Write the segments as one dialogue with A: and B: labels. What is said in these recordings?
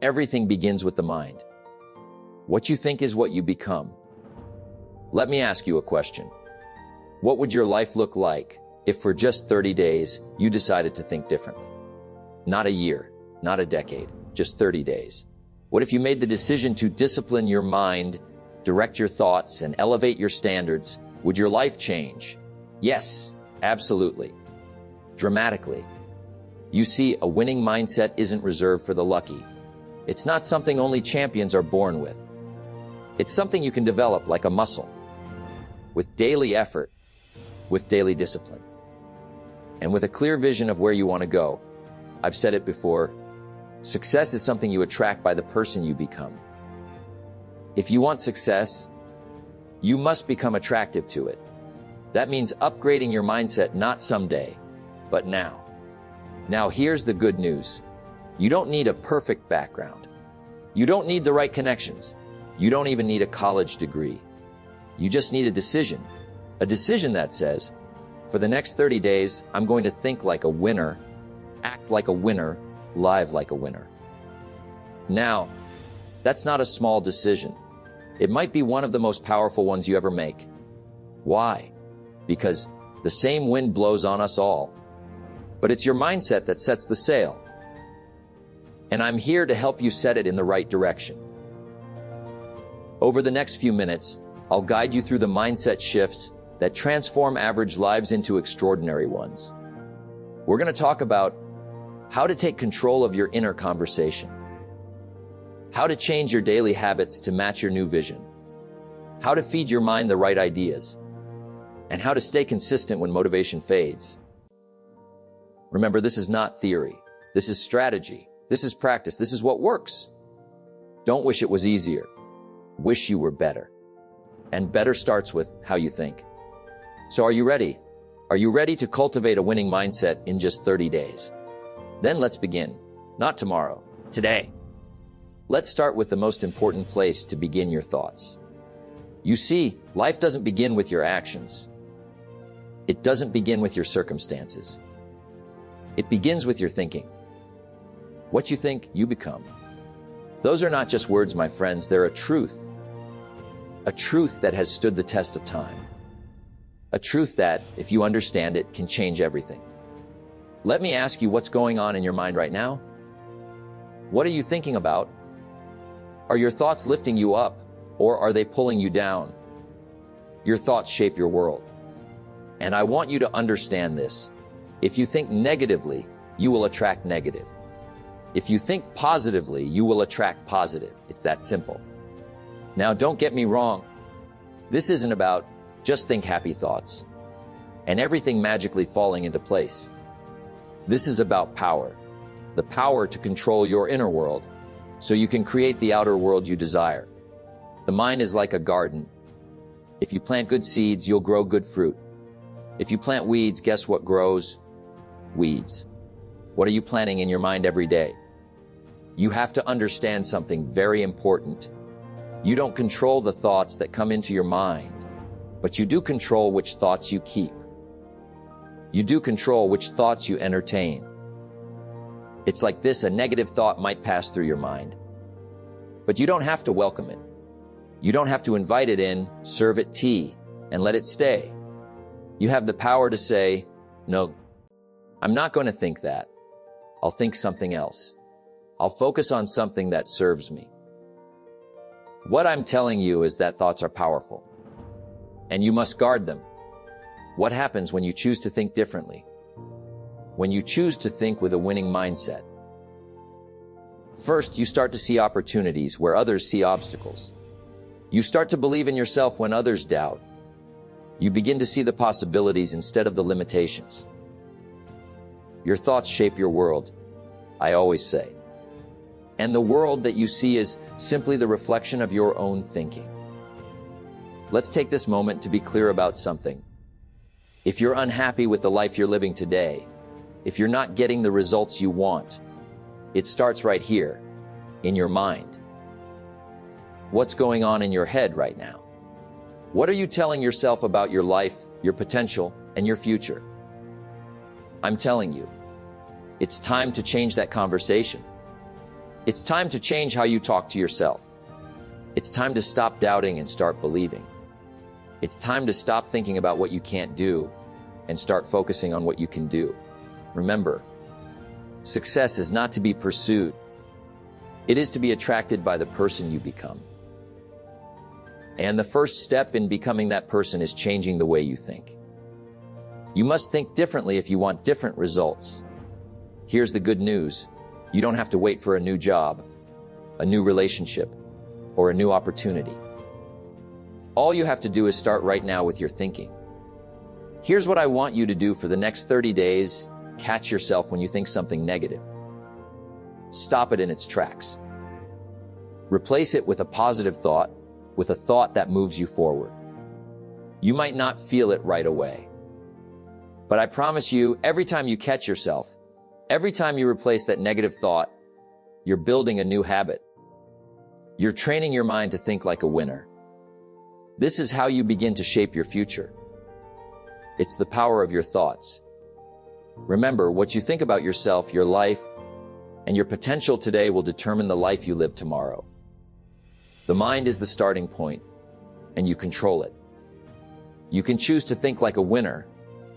A: everything begins with the mind. What you think is what you become. Let me ask you a question. What would your life look like if for just 30 days you decided to think differently? Not a year, not a decade, just 30 days. What if you made the decision to discipline your mind, direct your thoughts, and elevate your standards? Would your life change? Yes, absolutely. Dramatically. You see, a winning mindset isn't reserved for the lucky. It's not something only champions are born with. It's something you can develop like a muscle, with daily effort, with daily discipline, and with a clear vision of where you want to go. I've said it before, success is something you attract by the person you become. If you want success, you must become attractive to it. That means upgrading your mindset not someday, but now. Now here's the good news. You don't need a perfect background. You don't need the right connections. You don't even need a college degree. You just need a decision that says, for the next 30 days, I'm going to think like a winner, act like a winner, live like a winner. Now, that's not a small decision. It might be one of the most powerful ones you ever make. Why? Because the same wind blows on us all. But it's your mindset that sets the sail. And I'm here to help you set it in the right direction. Over the next few minutes, I'll guide you through the mindset shifts that transform average lives into extraordinary ones. We're going to talk about how to take control of your inner conversation, how to change your daily habits to match your new vision, how to feed your mind the right ideas, and how to stay consistent when motivation fades. Remember, this is not theory. This is strategy. This is practice. This is what works. Don't wish it was easier. Wish you were better. And better starts with how you think. So are you ready? Are you ready to cultivate a winning mindset in just 30 days? Then let's begin. Not tomorrow, today. Let's start with the most important place to begin your thoughts. You see, life doesn't begin with your actions. It doesn't begin with your circumstances. It begins with your thinking. What you think, you become. Those are not just words, my friends, they're a truth. A truth that has stood the test of time. A truth that, if you understand it, can change everything. Let me ask you what's going on in your mind right now? What are you thinking about? Are your thoughts lifting you up, or are they pulling you down? Your thoughts shape your world. And I want you to understand this. If you think negatively, you will attract negative. If you think positively, you will attract positive. It's that simple. Now, don't get me wrong. This isn't about just think happy thoughts and everything magically falling into place. This is about power, the power to control your inner world so you can create the outer world you desire. The mind is like a garden. If you plant good seeds, you'll grow good fruit. If you plant weeds, guess what grows? Weeds. What are you planting in your mind every day? You have to understand something very important. You don't control the thoughts that come into your mind, but you do control which thoughts you keep. You do control which thoughts you entertain. It's like this: a negative thought might pass through your mind, but you don't have to welcome it. You don't have to invite it in, serve it tea, and let it stay. You have the power to say, no, I'm not going to think that. I'll think something else. I'll focus on something that serves me. What I'm telling you is that thoughts are powerful, and you must guard them. What happens when you choose to think differently? When you choose to think with a winning mindset? First, you start to see opportunities where others see obstacles. You start to believe in yourself when others doubt. You begin to see the possibilities instead of the limitations. Your thoughts shape your world, I always say. And the world that you see is simply the reflection of your own thinking. Let's take this moment to be clear about something. If you're unhappy with the life you're living today, if you're not getting the results you want, it starts right here, in your mind. What's going on in your head right now? What are you telling yourself about your life, your potential, and your future? I'm telling you, it's time to change that conversation. It's time to change how you talk to yourself. It's time to stop doubting and start believing. It's time to stop thinking about what you can't do and start focusing on what you can do. Remember, success is not to be pursued. It is to be attracted by the person you become. And the first step in becoming that person is changing the way you think. You must think differently if you want different results. Here's the good news. You don't have to wait for a new job, a new relationship, or a new opportunity. All you have to do is start right now with your thinking. Here's what I want you to do for the next 30 days. Catch yourself when you think something negative. Stop it in its tracks. Replace it with a positive thought, with a thought that moves you forward. You might not feel it right away, but I promise you, every time you catch yourself, every time you replace that negative thought, you're building a new habit. You're training your mind to think like a winner. This is how you begin to shape your future. It's the power of your thoughts. Remember, what you think about yourself, your life, and your potential today will determine the life you live tomorrow. The mind is the starting point, and you control it. You can choose to think like a winner,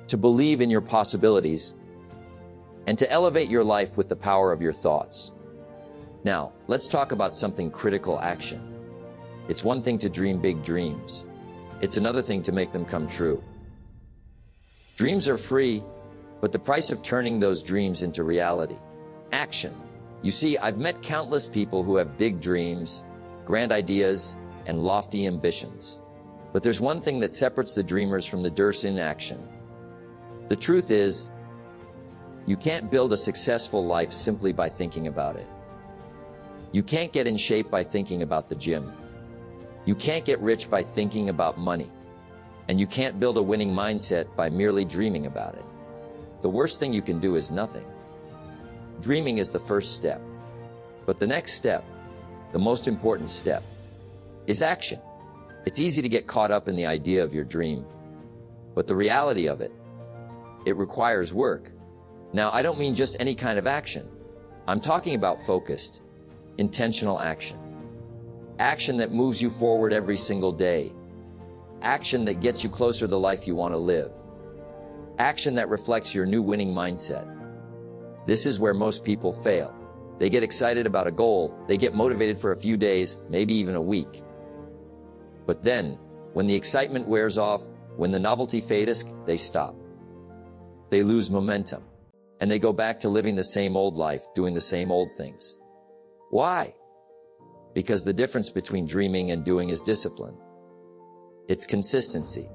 A: to believe in your possibilities, and to elevate your life with the power of your thoughts. Now, let's talk about something critical: action. It's one thing to dream big dreams. It's another thing to make them come true. Dreams are free, but the price of turning those dreams into reality. Action. You see, I've met countless people who have big dreams, grand ideas, and lofty ambitions. But there's one thing that separates the dreamers from the doers in action. The truth is, you can't build a successful life simply by thinking about it. You can't get in shape by thinking about the gym. You can't get rich by thinking about money. And you can't build a winning mindset by merely dreaming about it. The worst thing you can do is nothing. Dreaming is the first step. But the next step, the most important step, is action. It's easy to get caught up in the idea of your dream. But the reality of it, it requires work. Now, I don't mean just any kind of action. I'm talking about focused, intentional action. Action that moves you forward every single day. Action that gets you closer to the life you want to live. Action that reflects your new winning mindset. This is where most people fail. They get excited about a goal, they get motivated for a few days, maybe even a week. But then, when the excitement wears off, when the novelty fades, they stop. They lose momentum, and they go back to living the same old life, doing the same old things. Why? Because the difference between dreaming and doing is discipline. It's consistency.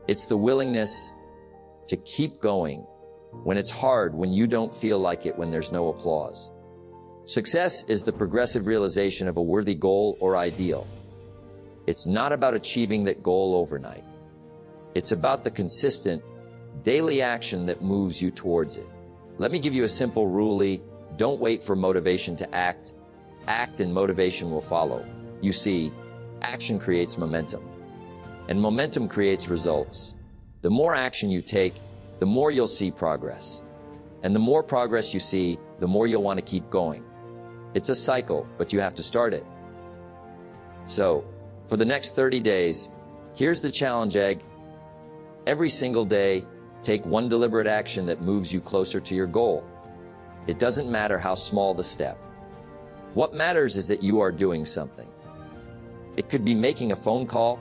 A: It's the willingness to keep going when it's hard, when you don't feel like it, when there's no applause. Success is the progressive realization of a worthy goal or ideal. It's not about achieving that goal overnight. It's about the consistent, daily action that moves you towards it. Let me give you a simple rule: don't wait for motivation to act. Act and motivation will follow. You see, action creates momentum, and momentum creates results. The more action you take, the more you'll see progress. And the more progress you see, the more you'll want to keep going. It's a cycle, but you have to start it. So, for the next 30 days, here's the challenge egg. Every single day, take one deliberate action that moves you closer to your goal. It doesn't matter how small the step. What matters is that you are doing something. It could be making a phone call,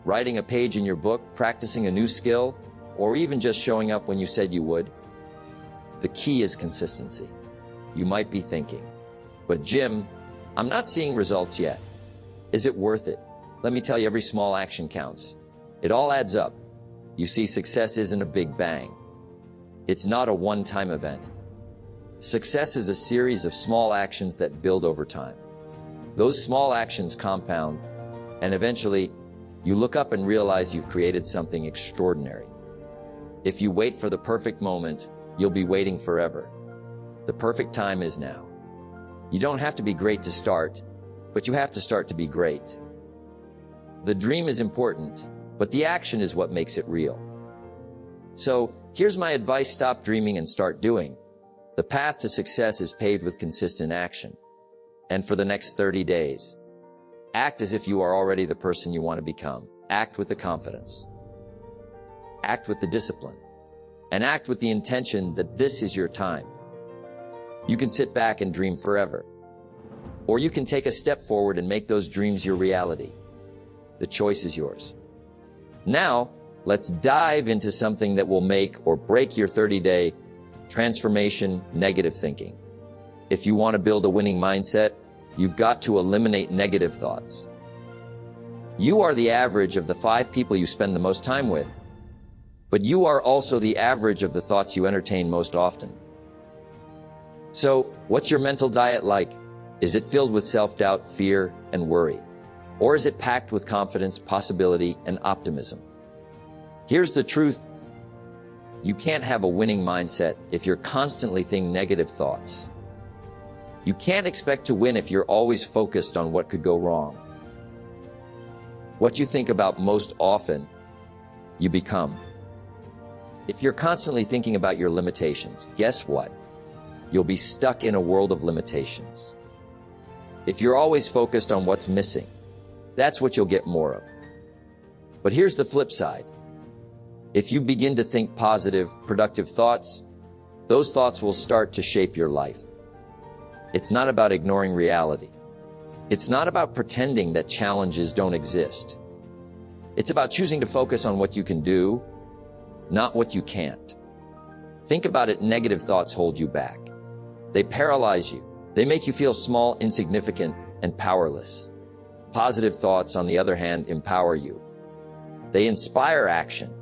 A: writing a page in your book, practicing a new skill, or even just showing up when you said you would. The key is consistency. You might be thinking, but Jim, I'm not seeing results yet. Is it worth it? Let me tell you, every small action counts. It all adds up. You see, success isn't a big bang. It's not a one-time event. Success is a series of small actions that build over time. Those small actions compound, and eventually, you look up and realize you've created something extraordinary. If you wait for the perfect moment, you'll be waiting forever. The perfect time is now. You don't have to be great to start, but you have to start to be great. The dream is important, but the action is what makes it real. So, here's my advice: stop dreaming and start doing. The path to success is paved with consistent action. And for the next 30 days, act as if you are already the person you want to become. Act with the confidence. Act with the discipline. And act with the intention that this is your time. You can sit back and dream forever. Or you can take a step forward and make those dreams your reality. The choice is yours. Now, let's dive into something that will make or break your 30-day transformation: negative thinking. If you want to build a winning mindset, you've got to eliminate negative thoughts. You are the average of the 5 people you spend the most time with, but you are also the average of the thoughts you entertain most often. So, what's your mental diet like? Is it filled with self-doubt, fear, and worry? Or is it packed with confidence, possibility, and optimism? Here's the truth. You can't have a winning mindset if you're constantly thinking negative thoughts. You can't expect to win if you're always focused on what could go wrong. What you think about most often, you become. If you're constantly thinking about your limitations, guess what? You'll be stuck in a world of limitations. If you're always focused on what's missing, that's what you'll get more of. But here's the flip side. If you begin to think positive, productive thoughts, those thoughts will start to shape your life. It's not about ignoring reality. It's not about pretending that challenges don't exist. It's about choosing to focus on what you can do, not what you can't. Think about it. Negative thoughts hold you back. They paralyze you. They make you feel small, insignificant, and powerless. Positive thoughts, on the other hand, empower you. They inspire action.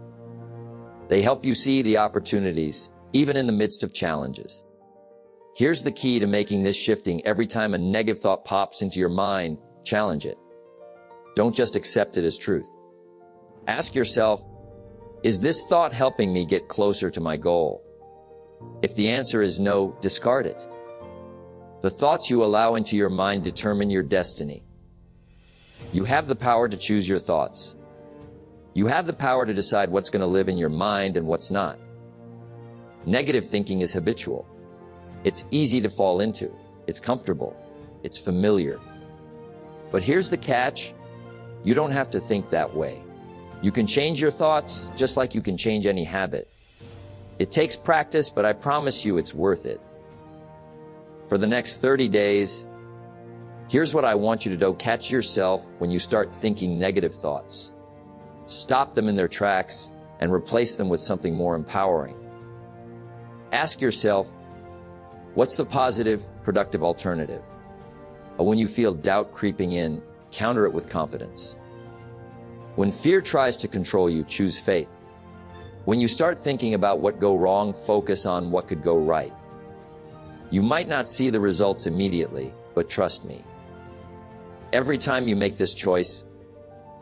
A: They help you see the opportunities, even in the midst of challenges. Here's the key to making this shifting: every time a negative thought pops into your mind, challenge it. Don't just accept it as truth. Ask yourself, is this thought helping me get closer to my goal? If the answer is no, discard it. The thoughts you allow into your mind determine your destiny. You have the power to choose your thoughts. You have the power to decide what's going to live in your mind and what's not. Negative thinking is habitual. It's easy to fall into. It's comfortable. It's familiar. But here's the catch. You don't have to think that way. You can change your thoughts just like you can change any habit. It takes practice, but I promise you it's worth it. For the next 30 days, here's what I want you to do. Catch yourself when you start thinking negative thoughts. Stop them in their tracks and replace them with something more empowering. Ask yourself, what's the positive, productive alternative? When you feel doubt creeping in, counter it with confidence. When fear tries to control you, choose faith. When you start thinking about what go wrong, focus on what could go right. You might not see the results immediately, but trust me. Every time you make this choice,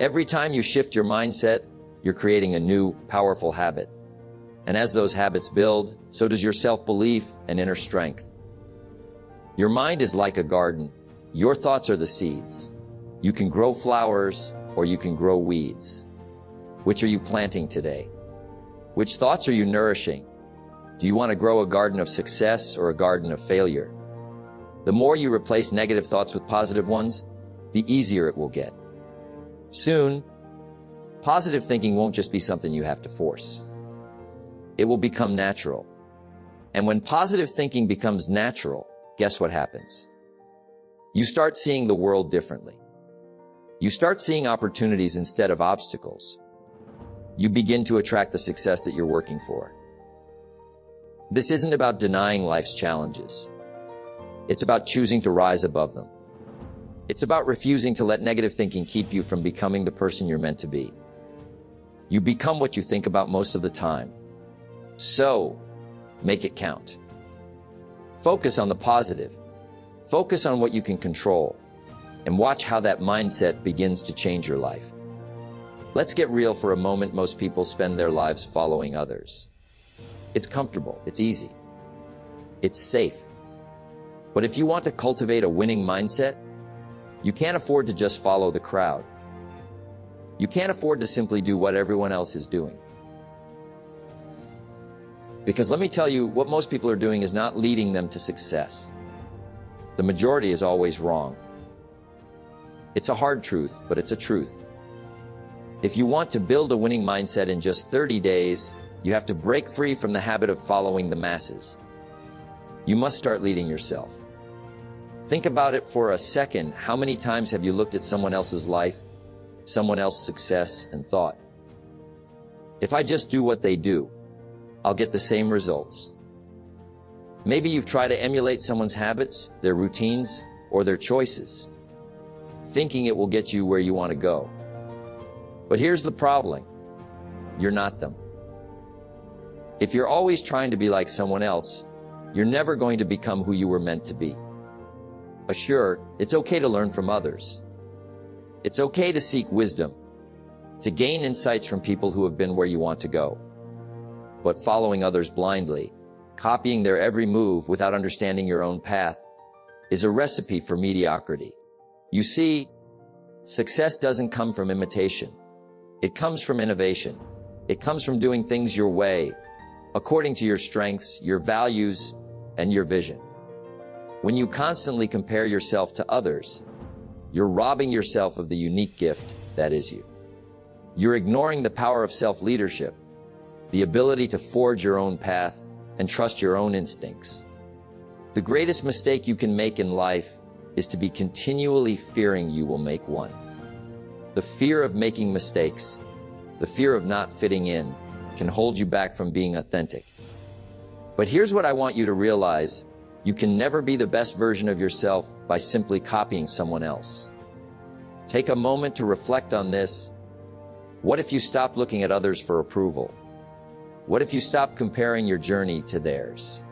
A: every time you shift your mindset, you're creating a new, powerful habit. And as those habits build, so does your self-belief and inner strength. Your mind is like a garden. Your thoughts are the seeds. You can grow flowers or you can grow weeds. Which are you planting today? Which thoughts are you nourishing? Do you want to grow a garden of success or a garden of failure? The more you replace negative thoughts with positive ones, the easier it will get. Soon, positive thinking won't just be something you have to force. It will become natural. And when positive thinking becomes natural, guess what happens? You start seeing the world differently. You start seeing opportunities instead of obstacles. You begin to attract the success that you're working for. This isn't about denying life's challenges. It's about choosing to rise above them. It's about refusing to let negative thinking keep you from becoming the person you're meant to be. You become what you think about most of the time. So, make it count. Focus on the positive. Focus on what you can control. And watch how that mindset begins to change your life. Let's get real for a moment. Most people spend their lives following others. It's comfortable. It's easy. It's safe. But if you want to cultivate a winning mindset, you can't afford to just follow the crowd. You can't afford to simply do what everyone else is doing. Because let me tell you, what most people are doing is not leading them to success. The majority is always wrong. It's a hard truth, but it's a truth. If you want to build a winning mindset in just 30 days, you have to break free from the habit of following the masses. You must start leading yourself. Think about it for a second. How many times have you looked at someone else's life, someone else's success, and thought, if I just do what they do, I'll get the same results? Maybe you've tried to emulate someone's habits, their routines, or their choices, thinking it will get you where you want to go. But here's the problem. You're not them. If you're always trying to be like someone else, you're never going to become who you were meant to be. Sure, it's okay to learn from others. It's okay to seek wisdom, to gain insights from people who have been where you want to go. But following others blindly, copying their every move without understanding your own path, is a recipe for mediocrity. You see, success doesn't come from imitation. It comes from innovation. It comes from doing things your way, according to your strengths, your values, and your vision. When you constantly compare yourself to others, you're robbing yourself of the unique gift that is you. You're ignoring the power of self-leadership, the ability to forge your own path and trust your own instincts. The greatest mistake you can make in life is to be continually fearing you will make one. The fear of making mistakes, the fear of not fitting in, can hold you back from being authentic. But here's what I want you to realize. You can never be the best version of yourself by simply copying someone else. Take a moment to reflect on this. What if you stopped looking at others for approval? What if you stopped comparing your journey to theirs?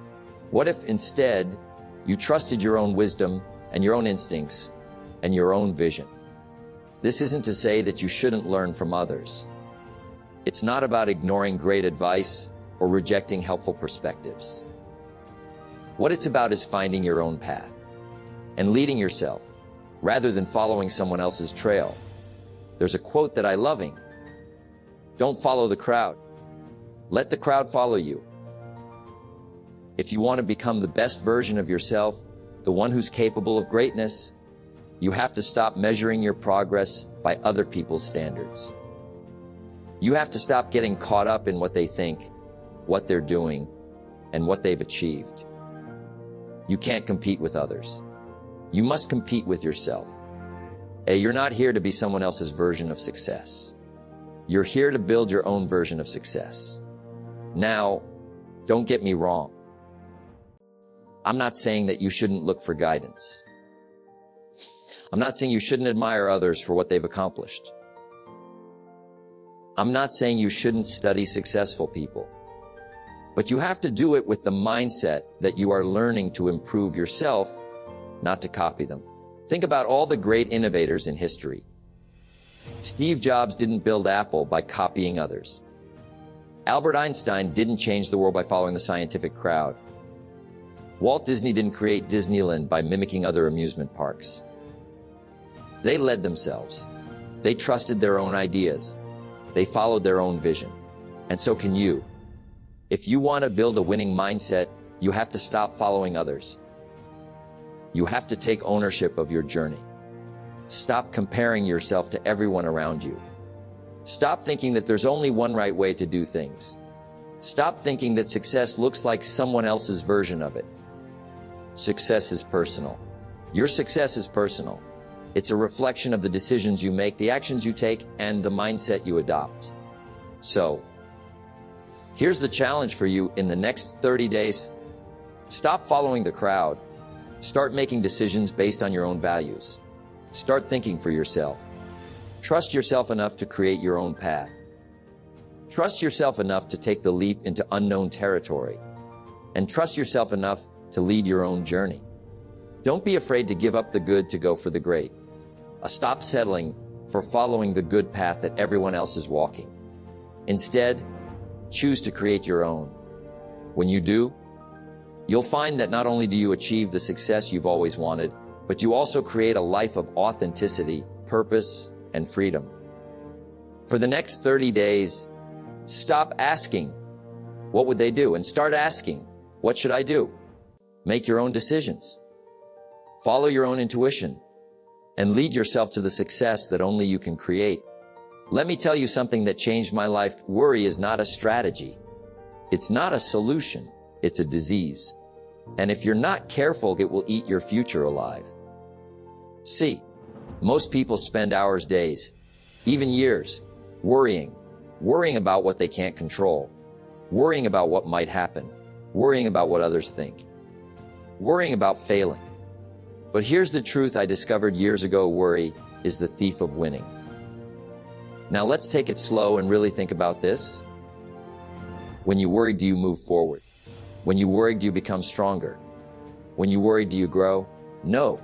A: What if instead you trusted your own wisdom and your own instincts and your own vision? This isn't to say that you shouldn't learn from others. It's not about ignoring great advice or rejecting helpful perspectives. What it's about is finding your own path and leading yourself rather than following someone else's trail. There's a quote that I loving. Don't follow the crowd. Let the crowd follow you. If you want to become the best version of yourself, the one who's capable of greatness, you have to stop measuring your progress by other people's standards. You have to stop getting caught up in what they think, what they're doing, and what they've achieved. You can't compete with others. You must compete with yourself. You're not here to be someone else's version of success. You're here to build your own version of success. Now, don't get me wrong. I'm not saying that you shouldn't look for guidance. I'm not saying you shouldn't admire others for what they've accomplished. I'm not saying you shouldn't study successful people. But you have to do it with the mindset that you are learning to improve yourself, not to copy them. Think about all the great innovators in history. Steve Jobs didn't build Apple by copying others. Albert Einstein didn't change the world by following the scientific crowd. Walt Disney didn't create Disneyland by mimicking other amusement parks. They led themselves. They trusted their own ideas. They followed their own vision. And so can you. If you want to build a winning mindset, you have to stop following others. You have to take ownership of your journey. Stop comparing yourself to everyone around you. Stop thinking that there's only one right way to do things. Stop thinking that success looks like someone else's version of it. Success is personal. Your success is personal. It's a reflection of the decisions you make, the actions you take, and the mindset you adopt. So, here's the challenge for you in the next 30 days. Stop following the crowd. Start making decisions based on your own values. Start thinking for yourself. Trust yourself enough to create your own path. Trust yourself enough to take the leap into unknown territory. And trust yourself enough to lead your own journey. Don't be afraid to give up the good to go for the great. Stop settling for following the good path that everyone else is walking. Instead, choose to create your own. When you do, you'll find that not only do you achieve the success you've always wanted, but you also create a life of authenticity, purpose, and freedom. For the next 30 days, stop asking, what would they do? And start asking, what should I do? Make your own decisions. Follow your own intuition and lead yourself to the success that only you can create. Let me tell you something that changed my life. Worry is not a strategy. It's not a solution. It's a disease. And if you're not careful, it will eat your future alive. See, most people spend hours, days, even years, worrying about what they can't control, worrying about what might happen, worrying about what others think, worrying about failing. But here's the truth I discovered years ago: worry is the thief of winning. Now let's take it slow and really think about this. When you worry, do you move forward? When you worry, do you become stronger? When you worry, do you grow? No.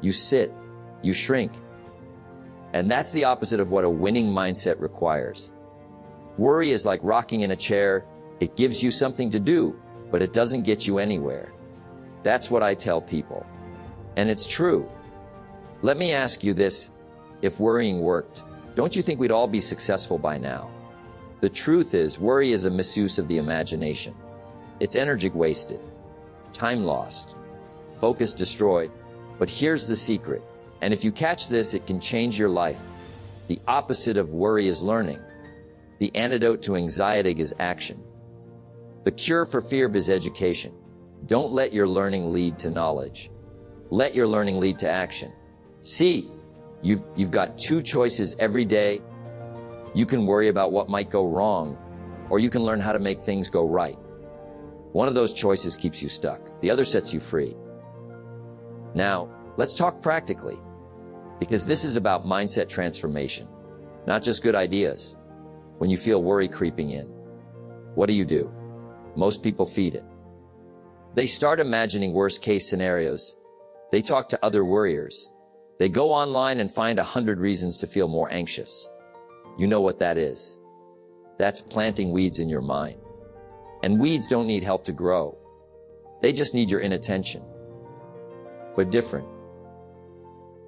A: You sit, you shrink. And that's the opposite of what a winning mindset requires. Worry is like rocking in a chair. It gives you something to do, but it doesn't get you anywhere. That's what I tell people. And it's true. Let me ask you this: if worrying worked, don't you think we'd all be successful by now? The truth is, worry is a misuse of the imagination. It's energy wasted, time lost, focus destroyed. But here's the secret, and if you catch this, it can change your life. The opposite of worry is learning. The antidote to anxiety is action. The cure for fear is education. Don't let your learning lead to knowledge. Let your learning lead to action. See, you've got two choices every day. You can worry about what might go wrong, or you can learn how to make things go right. One of those choices keeps you stuck. The other sets you free. Now, let's talk practically, because this is about mindset transformation, not just good ideas. When you feel worry creeping in, what do? Most people feed it. They start imagining worst-case scenarios. They talk to other worriers. They go online and find 100 reasons to feel more anxious. You know what that is? That's planting weeds in your mind. And weeds don't need help to grow. They just need your inattention. But different.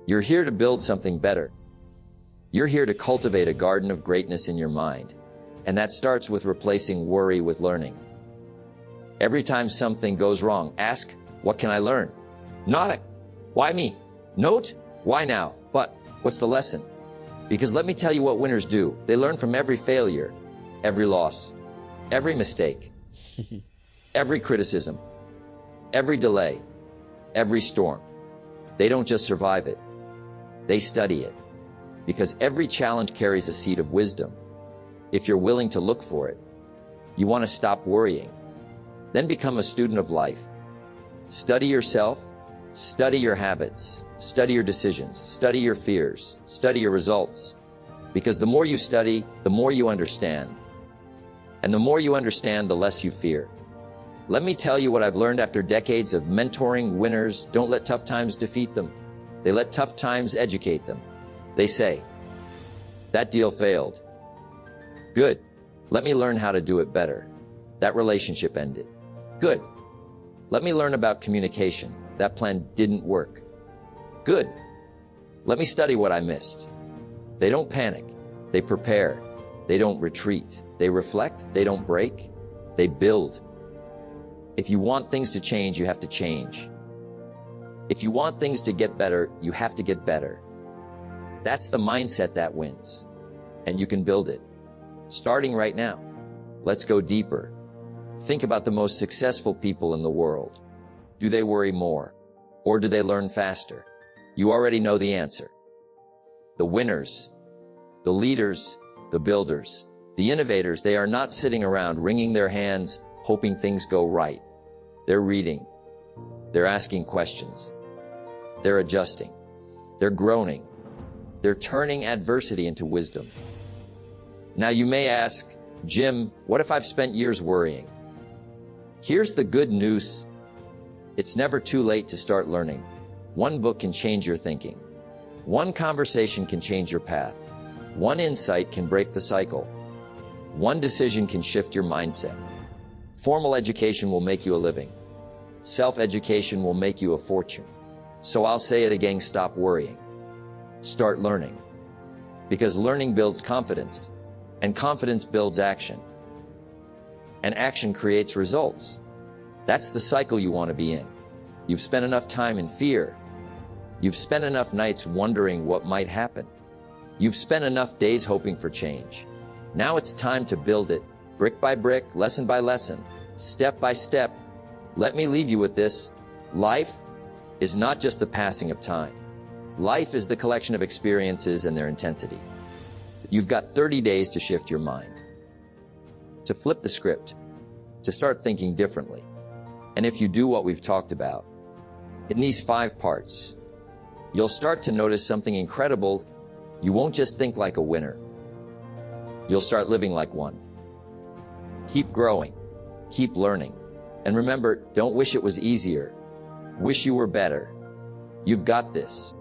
A: You're here to build something better. You're here to cultivate a garden of greatness in your mind. And that starts with replacing worry with learning. Every time something goes wrong, ask, what can I learn? Not, why me? Note, why now? But, what's the lesson? Because let me tell you what winners do. They learn from every failure, every loss, every mistake, every criticism, every delay, every storm. They don't just survive it. They study it. Because every challenge carries a seed of wisdom. If you're willing to look for it, you want to stop worrying. Then become a student of life. Study yourself, study your habits, study your decisions, study your fears, study your results. Because the more you study, the more you understand. And the more you understand, the less you fear. Let me tell you what I've learned after decades of mentoring winners. Don't let tough times defeat them. They let tough times educate them. They say, that deal failed. Good. Let me learn how to do it better. That relationship ended. Good. Let me learn about communication. That plan didn't work. Good. Let me study what I missed. They don't panic. They prepare. They don't retreat. They reflect. They don't break. They build. If you want things to change, you have to change. If you want things to get better, you have to get better. That's the mindset that wins. And you can build it. Starting right now. Let's go deeper. Think about the most successful people in the world. Do they worry more? Or do they learn faster? You already know the answer. The winners, the leaders, the builders, the innovators, they are not sitting around wringing their hands, hoping things go right. They're reading. They're asking questions. They're adjusting. They're groaning. They're turning adversity into wisdom. Now you may ask, Jim, what if I've spent years worrying? Here's the good news. It's never too late to start learning. One book can change your thinking. One conversation can change your path. One insight can break the cycle. One decision can shift your mindset. Formal education will make you a living. Self-education will make you a fortune. So I'll say it again, stop worrying. Start learning. Because learning builds confidence, and confidence builds action. And action creates results. That's the cycle you want to be in. You've spent enough time in fear. You've spent enough nights wondering what might happen. You've spent enough days hoping for change. Now it's time to build it, brick by brick, lesson by lesson, step by step. Let me leave you with this. Life is not just the passing of time. Life is the collection of experiences and their intensity. You've got 30 days to shift your mind, to flip the script, to start thinking differently. And if you do what we've talked about, in these 5 parts, you'll start to notice something incredible. You won't just think like a winner. You'll start living like one. Keep growing, keep learning. And remember, don't wish it was easier. Wish you were better. You've got this.